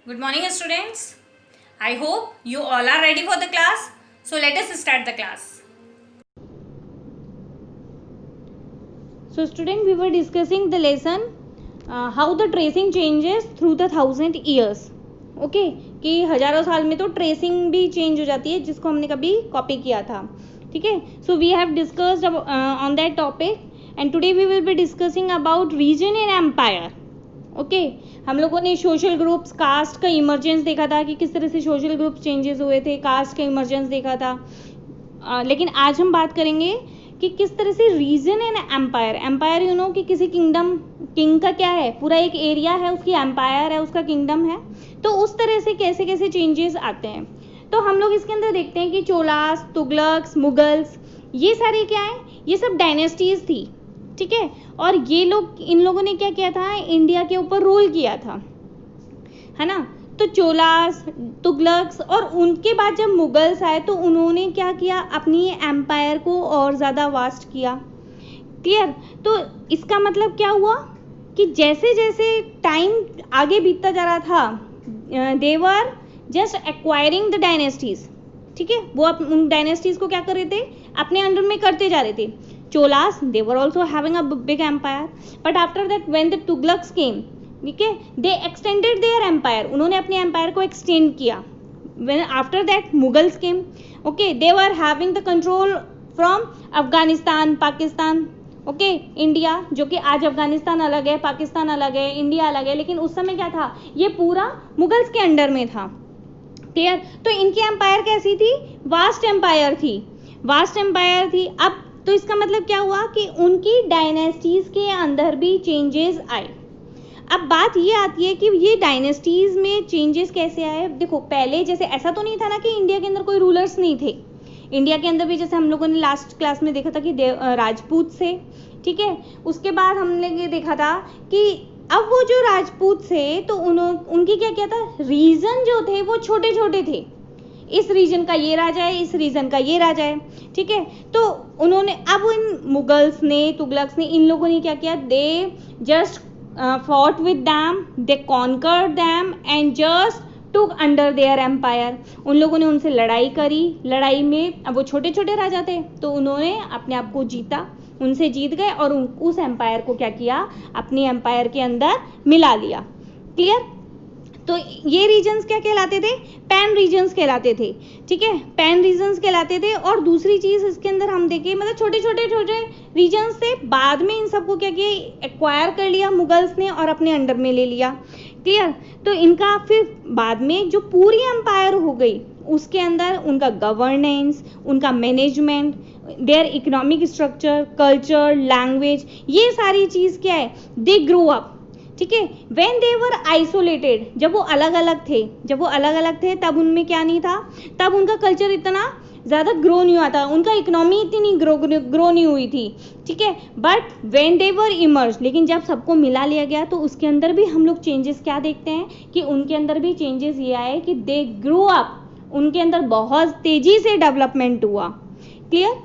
Good morning, students. I hope you all are ready for the class. So let us start the class. So student, we were discussing the lesson how the tracing changes through the 1000 years. Okay कि हजारों साल में तो tracing भी change हो जाती है, जिसको हमने कभी कॉपी किया था. ठीक है. So we have discussed on that topic and today we will be discussing about region in empire. Okay, हम लोगों ने सोशल ग्रुप्स, कास्ट का इमर्जेंस देखा था कि किस तरह से सोशल ग्रुप्स चेंजेस हुए थे, कास्ट का इमर्जेंस देखा था. लेकिन आज हम बात करेंगे कि किस तरह से region in empire. Empire you know कि किसी किंग का क्या है, पूरा एक एरिया है, उसकी एम्पायर है, उसका किंगडम है. तो उस तरह से कैसे कैसे चेंजेस आते हैं. तो हम लोग इसके अंदर देखते हैं कि चोलास, तुगलक्स, मुगल्स, ये सारे क्या है, ये सब डायनेस्टीज थी. ठीक है. और ये लोग, इन लोगों ने क्या किया था, इंडिया के ऊपर रूल किया था, है ना. तो चोलास, तुगलक्स और उनके बाद जब मुगल्स आए तो उन्होंने क्या किया, अपनी एम्पायर को और ज़्यादा वास्ट किया. क्लियर. तो इसका मतलब क्या हुआ कि जैसे जैसे टाइम आगे बीतता जा रहा था, they were just acquiring the dynasties. ठीक है. वो उन डायनेस्टीज को क्या कर रहे थे, अपने अंडर में करते जा रहे थे. Cholas, they were also having a big empire, but after that when the Tughlaqs came, ठीक है, दे एक्सटेंडेड देयर एम्पायर, उन्होंने अपने एम्पायर को एक्सटेंड किया. When after that Mughals came, okay, they were having the control from Afghanistan, Pakistan, okay, India, जो कि आज अफगानिस्तान अलग है, पाकिस्तान अलग है, इंडिया अलग है, लेकिन उस समय क्या था, ये पूरा मुगल्स के अंडर में था. क्लियर. तो इनकी एम्पायर कैसी थी, वास्ट एम्पायर थी, वास्ट एम्पायर थी. अब तो इसका मतलब क्या हुआ कि उनकी डायनेस्टीज के अंदर भी चेंजेस आए. अब बात ये आती है कि ये डायनेस्टीज में चेंजेस कैसे आए. देखो, पहले जैसे ऐसा तो नहीं था ना कि इंडिया के अंदर कोई रूलर्स नहीं थे. इंडिया के अंदर भी जैसे हम लोगों ने लास्ट क्लास में देखा था कि राजपूत से. ठीक है. उसके बाद हमने ये देखा था कि अब वो जो राजपूत थे तो उनकी क्या किया था, रीजन जो थे वो छोटे छोटे थे. इस रीजन का ये राजा है, इस रीजन का ये राजा है. ठीक है. तो उन्होंने, अब इन मुगल्स ने, तुगलक्स ने, इन लोगों ने क्या किया, they just fought with them, they conquered them and just took under their empire. उन लोगों ने उनसे लड़ाई करी. लड़ाई में अब वो छोटे छोटे राजा थे तो उन्होंने अपने आप को जीता, उनसे जीत गए और उस एम्पायर को क्या किया, अपनी एम्पायर के अंदर मिला लिया. क्लियर. तो ये रीजन्स क्या कहलाते थे, पैन रीजन्स कहलाते थे. ठीक है. पैन रीजन्स कहलाते थे. और दूसरी चीज इसके अंदर हम देखें, मतलब छोटे छोटे रीजन्स थे, बाद में इन सबको क्या किया, एक्वायर कर लिया मुगल्स ने और अपने अंडर में ले लिया. क्लियर. तो इनका फिर बाद में जो पूरी एम्पायर हो गई, उसके अंदर उनका गवर्नेंस, उनका management, their economic structure, culture, language, ये सारी चीज क्या है, दे ग्रो अप. ठीक है. व्हेन दे वर आइसोलेटेड, जब वो अलग अलग थे तब उनमें क्या नहीं था, तब उनका कल्चर इतना ज़्यादा ग्रो नहीं हुआ था, उनका इकोनॉमी इतनी ग्रो नहीं हुई थी. ठीक है. But when they were emerge, लेकिन जब सबको मिला लिया गया तो उसके अंदर भी हम लोग चेंजेस क्या देखते हैं कि उनके अंदर भी चेंजेस ये आए कि दे ग्रो अप, उनके अंदर बहुत तेज़ी से डेवलपमेंट हुआ. क्लियर.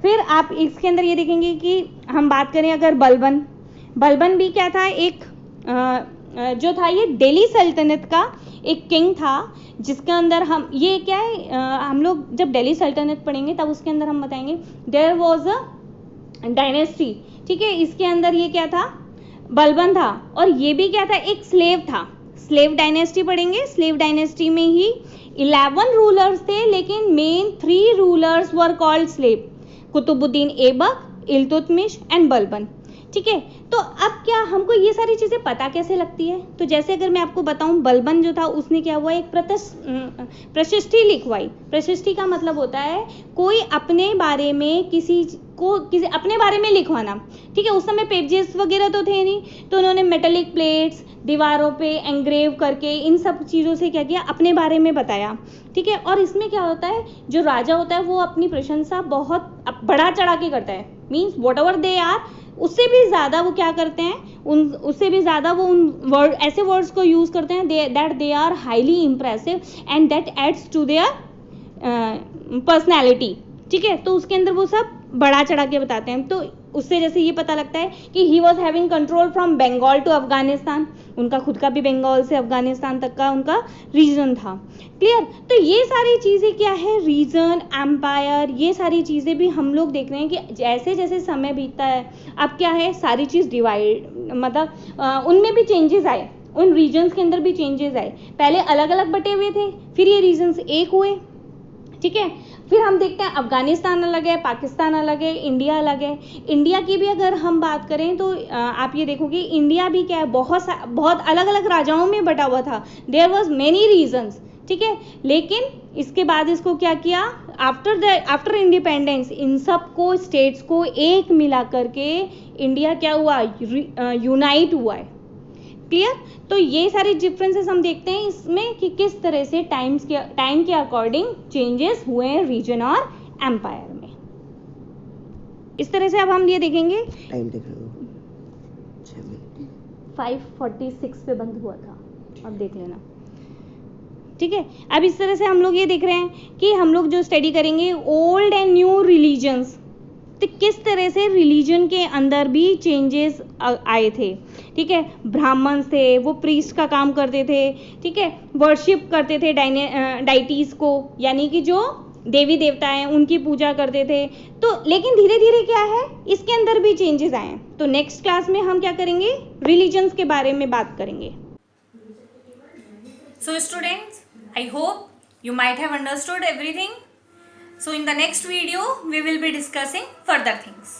फिर आप इसके अंदर ये देखेंगे कि हम बात करें अगर बलबन भी क्या था, एक जो था, ये दिल्ली सल्तनत का एक किंग था, जिसके अंदर हम ये क्या है, हम लोग जब दिल्ली सल्तनत पढ़ेंगे तब उसके अंदर हम बताएंगे देयर वाज अ डायनेस्टी. ठीक है. इसके अंदर ये क्या था, बलबन था. और ये भी क्या था, एक स्लेव था. स्लेव डायनेस्टी पढ़ेंगे. स्लेव डायनेस्टी में ही 11 रूलर्स थे, लेकिन main 3 rulers were called slave, Qutbuddin Aibak, Iltutmish and Balban. ठीक है. तो अब क्या हमको ये सारी चीज़ें पता कैसे लगती है, तो जैसे अगर मैं आपको बताऊं, बलबन जो था उसने क्या हुआ, एक प्रशस्ति लिखवाई. प्रशस्ति का मतलब होता है कोई अपने बारे में किसी अपने बारे में लिखवाना. ठीक है. उस समय पेजेस वगैरह तो थे नहीं, तो उन्होंने मेटेलिक प्लेट्स दीवारों पे एंग्रेव करके इन सब चीज़ों से क्या किया, अपने बारे में बताया. ठीक है. और इसमें क्या होता है, जो राजा होता है वो अपनी प्रशंसा बहुत बढ़ा चढ़ा के करता है. Means whatever they are, उससे भी ज़्यादा वो क्या करते हैं, उससे भी ज़्यादा वो उन ऐसे वर्ड्स को यूज़ करते हैं that they are highly impressive and that adds to their personality. ठीक है. तो उसके अंदर वो सब बढ़ा चढ़ा के बताते हैं. तो उससे जैसे ये पता लगता है कि he was having control from Bengal to Afghanistan, उनका खुद का भी बंगाल से अफगानिस्तान तक का उनका रीजन था। क्लियर? तो ये सारी चीज़ें क्या है, रीजन, एम्पायर, ये सारी चीज़ें भी हम लोग देख रहे हैं कि जैसे जैसे समय बीतता है अब क्या है, सारी चीज़ डिवाइड, मतलब उनमें भी चेंजेस आए, उन रीजन्स के अंदर भी चेंजेस आए। पहले अलग अलग बटे हुए थे, फिर ये रीजन्स एक हुए, ठीक है। फिर हम देखते हैं अफगानिस्तान अलग है, पाकिस्तान अलग है, इंडिया अलग है। इंडिया की भी अगर हम बात करें तो आप ये देखोगे इंडिया भी क्या है, बहुत अलग अलग राजाओं में बटा हुआ था। देयर वॉज मेनी रीजन्स, ठीक है। लेकिन इसके बाद इसको क्या किया, आफ्टर इंडिपेंडेंस इन सब को स्टेट्स को एक मिला करके इंडिया क्या हुआ, यूनाइट हुआ है। क्लियर? तो ये सारे डिफरेंसेस हम देखते हैं इसमें कि किस तरह से टाइम के अकॉर्डिंग चेंजेस हुए हैं रीजन और एम्पायर में। इस तरह से अब हम ये देखेंगे, टाइम देख लो 5:46 पे बंद हुआ था, अब देख लेना, ठीक है। अब इस तरह से हम लोग ये देख रहे हैं कि हम लोग जो स्टडी करेंगे ओल्ड एंड न्यू रिलीजन्स, तो किस तरह से रिलीजन के अंदर भी चेंजेस आए थे, ठीक है। ब्राह्मण्स थे, वो प्रीस्ट का काम करते थे, ठीक है, वर्शिप करते थे डाइटीज को, यानी कि जो देवी देवता हैं उनकी पूजा करते थे। तो लेकिन धीरे धीरे क्या है, इसके अंदर भी चेंजेस आए हैं। तो नेक्स्ट क्लास में हम क्या करेंगे, रिलीजन्स के बारे में बात करेंगे। So students, I hope you might have understood everything. So in the next video, we will be discussing further things.